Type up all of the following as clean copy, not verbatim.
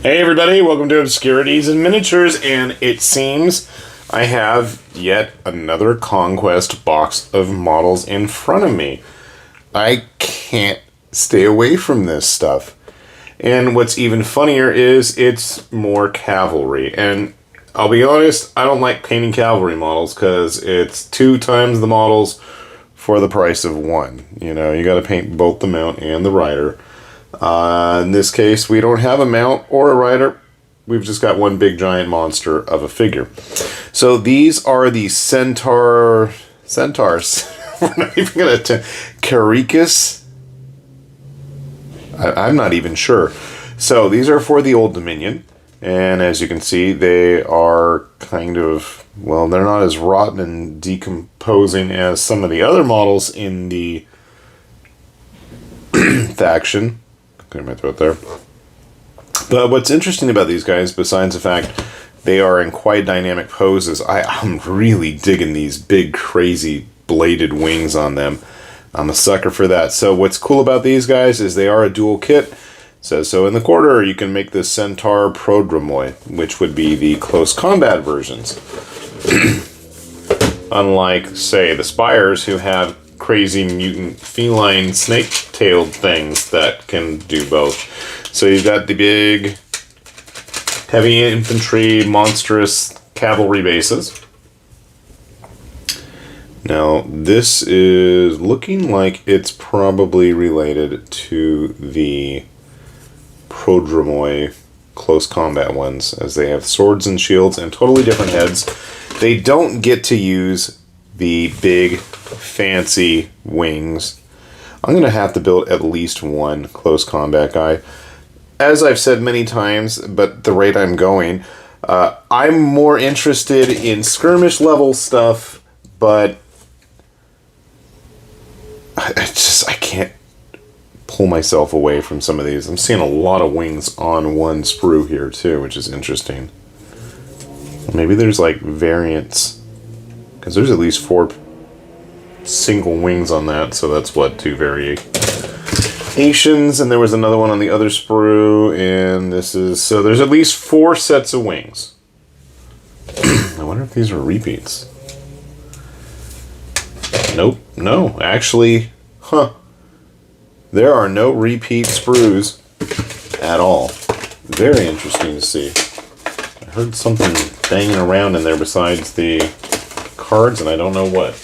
Hey everybody, welcome to Obscurities and Miniatures, and it seems I have yet another Conquest box of models in front of me. I can't stay away from this stuff. And what's even funnier is it's more cavalry. And I'll be honest, I don't like painting cavalry models because it's 2 times the models for the price of 1. You know, you gotta paint both the mount and the rider. In this case, we don't have a mount or a rider. We've just got one big giant monster of a figure. So these are the Centaurs. We're not even going to Kerykes. I'm not even sure. So these are for the Old Dominion. And as you can see, they are kind of, well, they're not as rotten and decomposing as some of the other models in the faction. Clear my throat there. But what's interesting about these guys, besides the fact they are in quite dynamic poses, I'm really digging these big, crazy bladed wings on them. I'm a sucker for that. So what's cool about these guys is they are a dual kit. It says so in the quarter. You can make the Centaur Prodromoi, which would be the close combat versions. Unlike, say, the Spires, who have crazy mutant feline snake-tailed things that can do both. So you've got the big heavy infantry monstrous cavalry bases. Now this is looking like it's probably related to the Prodromoi close combat ones, as they have swords and shields and totally different heads. They don't get to use the big fancy wings. I'm going to have to build at least one close combat guy. As I've said many times, but the rate I'm going, I'm more interested in skirmish level stuff, but I can't pull myself away from some of these. I'm seeing a lot of wings on one sprue here too, which is interesting. Maybe there's like variants, because there's at least 4 single wings on that, so that's what, 2 variations, and there was another one on the other sprue, and this is, so there's at least 4 sets of wings. I wonder if these are repeats. Nope, no, actually, there are no repeat sprues at all. Very interesting to see. I heard something banging around in there besides the cards, and I don't know what.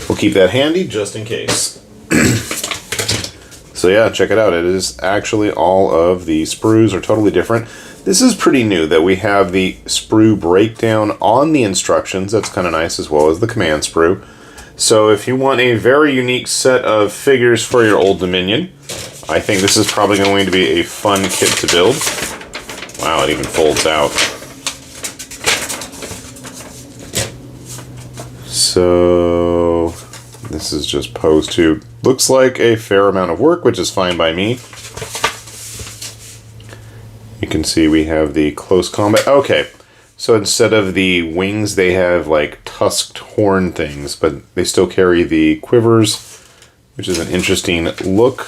We'll keep that handy just in case. So yeah, check it out. It is actually all of the sprues are totally different. This is pretty new that we have the sprue breakdown on the instructions. That's kind of nice, as well as the command sprue. So if you want a very unique set of figures for your Old Dominion, I think this is probably going to be a fun kit to build. Wow, it even folds out. So this is just posed to, looks like a fair amount of work, which is fine by me. You can see we have the close combat. Okay, so instead of the wings, they have like tusked horn things, but they still carry the quivers, which is an interesting look,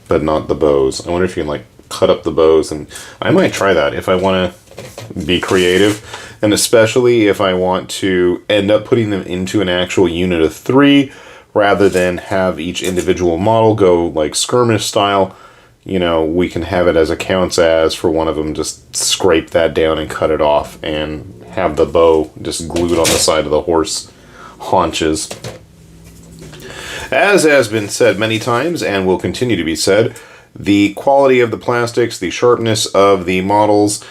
but not the bows. I wonder if you can like cut up the bows, and I might try that if I want to be creative, and especially if I want to end up putting them into an actual unit of 3 rather than have each individual model go like skirmish style. You know, we can have it as a counts as for one of them, just scrape that down and cut it off and have the bow just glued on the side of the horse haunches. As has been said many times and will continue to be said, the quality of the plastics, the sharpness of the models,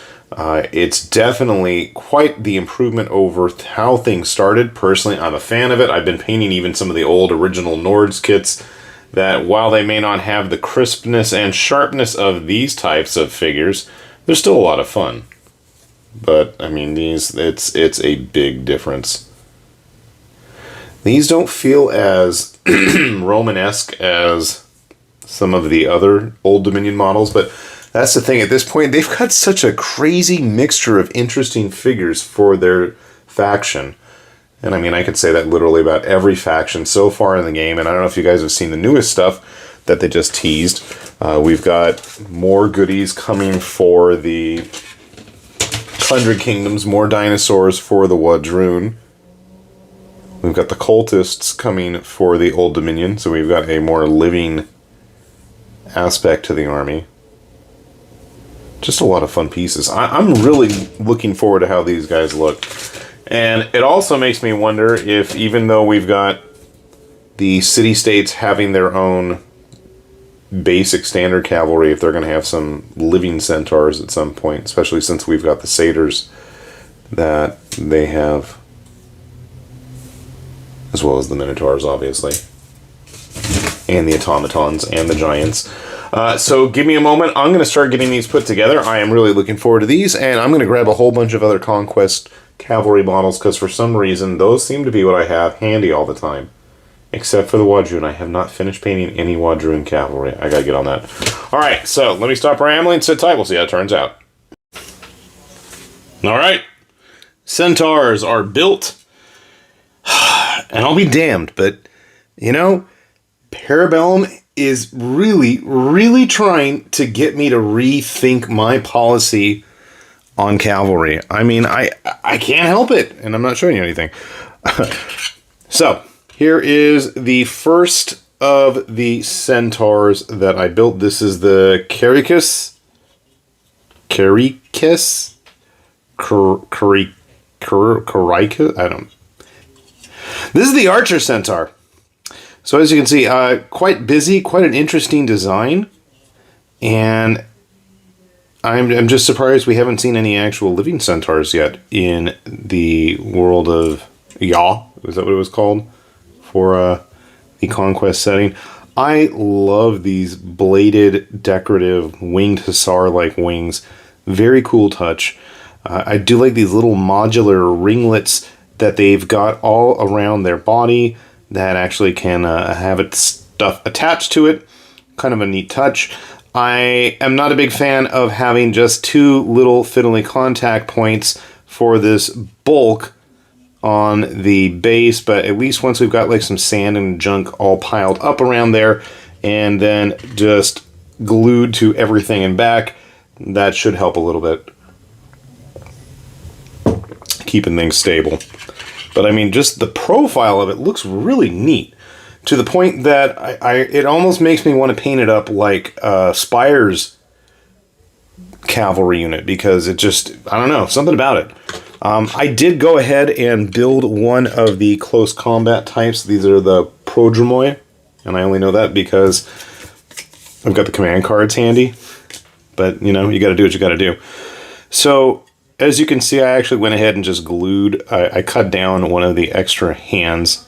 it's definitely quite the improvement over how things started. Personally, I'm a fan of it. I've been painting even some of the old original Nords kits that, while they may not have the crispness and sharpness of these types of figures, they're still a lot of fun. But, I mean, these, it's a big difference. These don't feel as Romanesque as some of the other Old Dominion models, but that's the thing. At this point, they've got such a crazy mixture of interesting figures for their faction. And I mean, I could say that literally about every faction so far in the game, and I don't know if you guys have seen the newest stuff that they just teased. We've got more goodies coming for the 100 Kingdoms, more dinosaurs for the Wadroon. We've got the cultists coming for the Old Dominion, so we've got a more living aspect to the army. Just a lot of fun pieces. I'm really looking forward to how these guys look. And it also makes me wonder if, even though we've got the city-states having their own basic standard cavalry, if they're going to have some living centaurs at some point, especially since we've got the satyrs that they have, as well as the minotaurs, obviously, and the automatons and the giants. So give me a moment. I'm going to start getting these put together. I am really looking forward to these, and I'm going to grab a whole bunch of other Conquest cavalry models, because for some reason those seem to be what I have handy all the time. Except for the Wadroon. I have not finished painting any Wadroon cavalry. I gotta get on that. Alright, so let me stop rambling, sit tight, we'll see how it turns out. Alright. Centaurs are built. And I'll be damned, but, you know, Parabellum is really, really trying to get me to rethink my policy on cavalry. I mean, I can't help it, and I'm not showing you anything. So, here is the first of the Centaurs that I built. This is the Kerykes. Kerykes? Kerykes? I don't. This is the Archer Centaur. So as you can see, quite busy, quite an interesting design. And I'm just surprised we haven't seen any actual living centaurs yet in the world of Yaw. Is that what it was called? For the Conquest setting. I love these bladed, decorative, winged hussar-like wings. Very cool touch. I do like these little modular ringlets that they've got all around their body that actually can have its stuff attached to it. Kind of a neat touch. I am not a big fan of having just two little fiddly contact points for this bulk on the base, but at least once we've got like some sand and junk all piled up around there and then just glued to everything and back, that should help a little bit, keeping things stable. But I mean, just the profile of it looks really neat, to the point that it almost makes me want to paint it up like Spire's cavalry unit, because it just, I don't know, something about it. I did go ahead and build one of the close combat types. These are the Prodromoi, and I only know that because I've got the command cards handy. But, you know, you got to do what you got to do. So, as you can see, I actually went ahead and just glued, I cut down one of the extra hands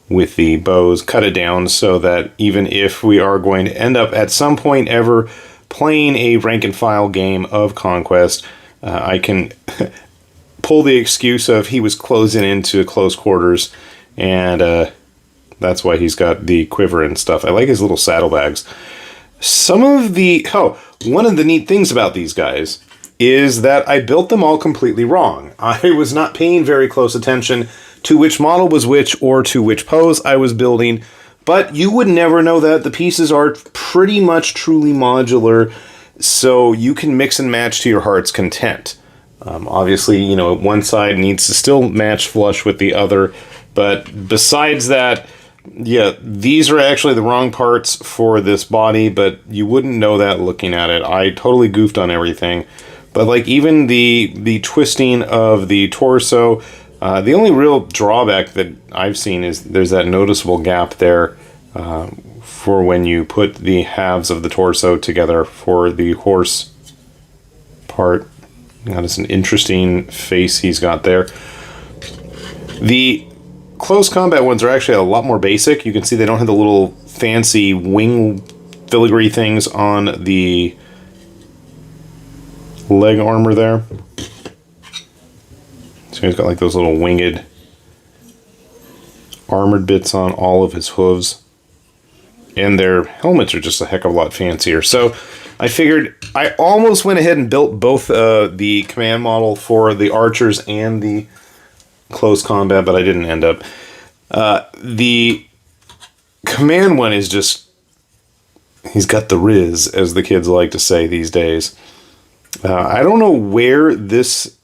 with the bows, cut it down so that even if we are going to end up at some point ever playing a rank and file game of Conquest, I can pull the excuse of he was closing into close quarters, and that's why he's got the quiver and stuff. I like his little saddlebags. Some of the... Oh, one of the neat things about these guys is that I built them all completely wrong. I was not paying very close attention to which model was which or to which pose I was building, but you would never know that. The pieces are pretty much truly modular, so you can mix and match to your heart's content. Obviously, you know, one side needs to still match flush with the other, but besides that, yeah, these are actually the wrong parts for this body, but you wouldn't know that looking at it. I totally goofed on everything. But like even the twisting of the torso, the only real drawback that I've seen is there's that noticeable gap there for when you put the halves of the torso together for the horse part. That is an interesting face he's got there. The close combat ones are actually a lot more basic. You can see they don't have the little fancy wing filigree things on the leg armor there. So he's got like those little winged armored bits on all of his hooves. And their helmets are just a heck of a lot fancier. So I figured I almost went ahead and built both the command model for the archers and the close combat, but I didn't end up. The command one is just He's got the riz, as the kids like to say these days. I don't know where this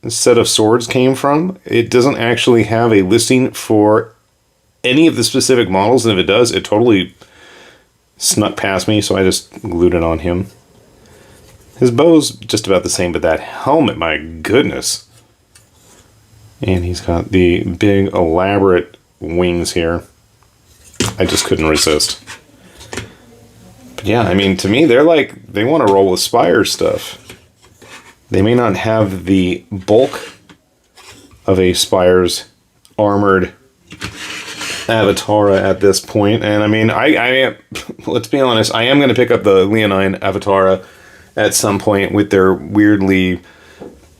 set of swords came from. It doesn't actually have a listing for any of the specific models, and if it does, it totally snuck past me, so I just glued it on him. His bow's just about the same, but that helmet, my goodness. And he's got the big, elaborate wings here. I just couldn't resist. But yeah, I mean, to me, they're like, they want to roll with Spire stuff. They may not have the bulk of a Spire's armored Avatara at this point. And I mean, I let's be honest, I am going to pick up the Leonine Avatara at some point with their weirdly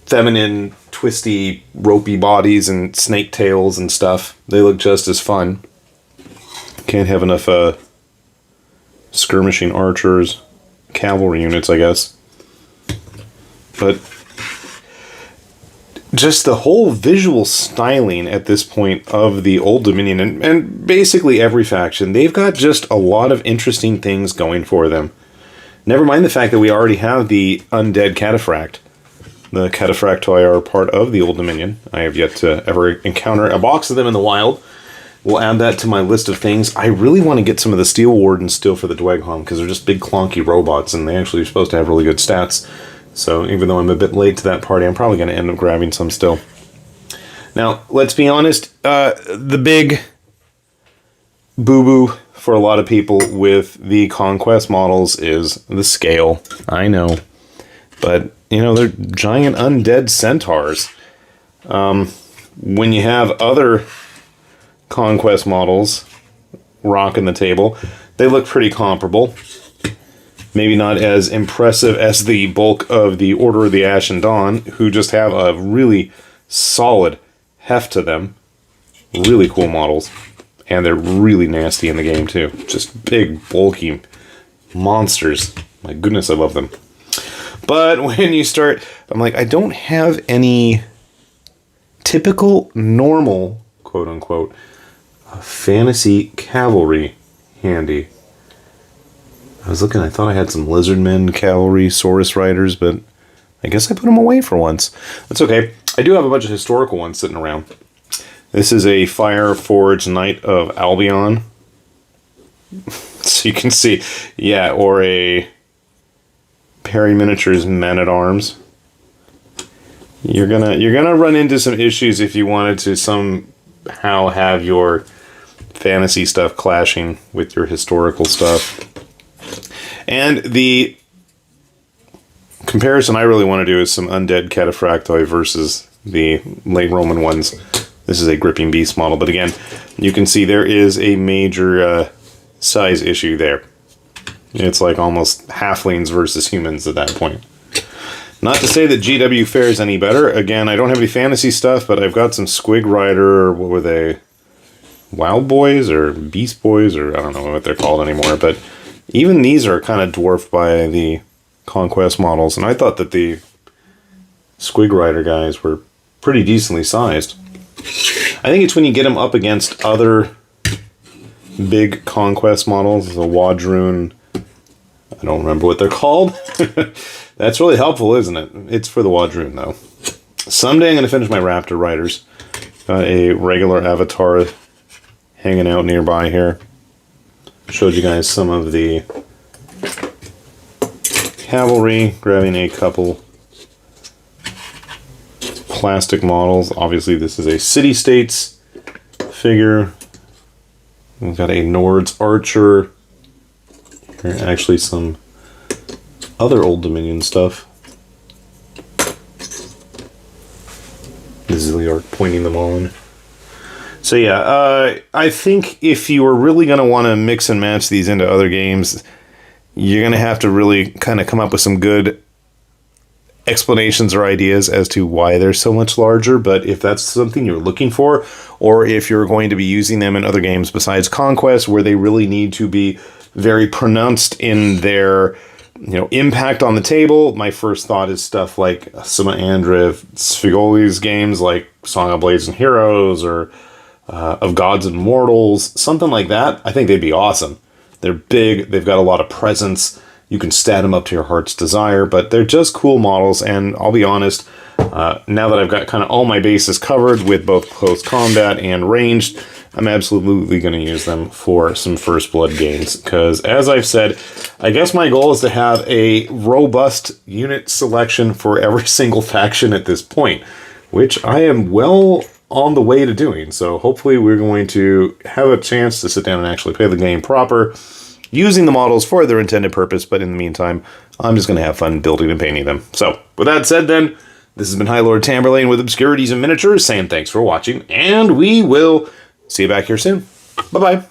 feminine, twisty, ropey bodies and snake tails and stuff. They look just as fun. Can't have enough skirmishing archers, cavalry units, I guess. But just the whole visual styling at this point of the Old Dominion, and basically every faction, they've got just a lot of interesting things going for them. Never mind the fact that we already have the Undead Cataphract. The Cataphracti are part of the Old Dominion. I have yet to ever encounter a box of them in the wild. We'll add that to my list of things. I really want to get some of the Steel Wardens still for the Dweghom, because they're just big clunky robots, and they actually are supposed to have really good stats. So even though I'm a bit late to that party, I'm probably going to end up grabbing some still. Now, let's be honest, the big boo-boo for a lot of people with the Conquest models is the scale. I know. But, you know, they're giant undead centaurs. When you have other Conquest models rocking the table, they look pretty comparable. Maybe not as impressive as the bulk of the Order of the Ashen Dawn, who just have a really solid heft to them. Really cool models. And they're really nasty in the game, too. Just big, bulky monsters. My goodness, I love them. But when you start, I'm like, I don't have any typical, normal, quote-unquote, fantasy cavalry handy. I was looking, I thought I had some Lizardmen, Cavalry, Saurus Riders, but I guess I put them away for once. That's okay. I do have a bunch of historical ones sitting around. This is a Fireforged Knight of Albion. So you can see, yeah, or a Perry Miniatures Man-at-Arms. You're gonna run into some issues if you wanted to somehow have your fantasy stuff clashing with your historical stuff. And the comparison I really want to do is some Undead Cataphracti versus the late Roman ones. This is a Gripping Beast model, but again, you can see there is a major size issue there. It's like almost halflings versus humans at that point. Not to say that GW fares any better. Again, I don't have any fantasy stuff, but I've got some Squig Rider, or what were they? Wild Boys or Beast Boys, or I don't know what they're called anymore, but even these are kind of dwarfed by the Conquest models, and I thought that the Squig Rider guys were pretty decently sized. I think it's when you get them up against other big Conquest models, the Wadroon, I don't remember what they're called. That's really helpful, isn't it? It's for the Wadroon, though. Someday I'm going to finish my Raptor Riders. Got a regular Avatar hanging out nearby here. Showed you guys some of the cavalry, grabbing a couple plastic models. Obviously, this is a City States figure. We've got a Nord's Archer. There are actually some other Old Dominion stuff. Zilliark pointing them on. So yeah, I think if you were really going to want to mix and match these into other games, you're going to have to really kind of come up with some good explanations or ideas as to why they're so much larger. But if that's something you're looking for, or if you're going to be using them in other games besides Conquest, where they really need to be very pronounced in their, you know, impact on the table, my first thought is stuff like some of Andrew Sfigoli's games like Song of Blades and Heroes, or of Gods and Mortals, something like that. I think they'd be awesome. They're big, they've got a lot of presence. You can stat them up to your heart's desire, but they're just cool models, and I'll be honest, now that I've got kind of all my bases covered with both close combat and ranged, I'm absolutely going to use them for some first blood gains, because as I've said, I guess my goal is to have a robust unit selection for every single faction at this point, which I am well on the way to doing. So hopefully we're going to have a chance to sit down and actually play the game proper, using the models for their intended purpose, but in the meantime, I'm just going to have fun building and painting them. So, with that said then, this has been High Lord Tamberlane with Obscurities and Miniatures, saying thanks for watching, and we will see you back here soon. Bye-bye.